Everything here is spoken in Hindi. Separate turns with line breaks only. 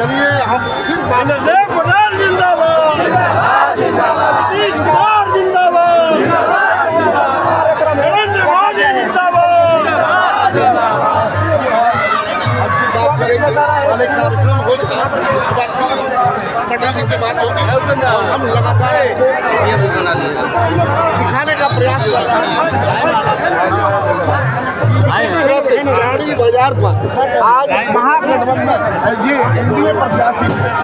चलिए हम फिर
पटेल जिंदाबाद, नीतीश कुमार जिंदाबाद, नरेंद्र मोदी जिंदाबाद।
वाले कार्यक्रम हो उसके बाद पटेल जी से बात होगी और हम लगातार दिखाने का प्रयास कर रहे हैं इस तरह से चाड़ी बाजार पर आज महागठबंधन ये एनडीए प्रत्याशी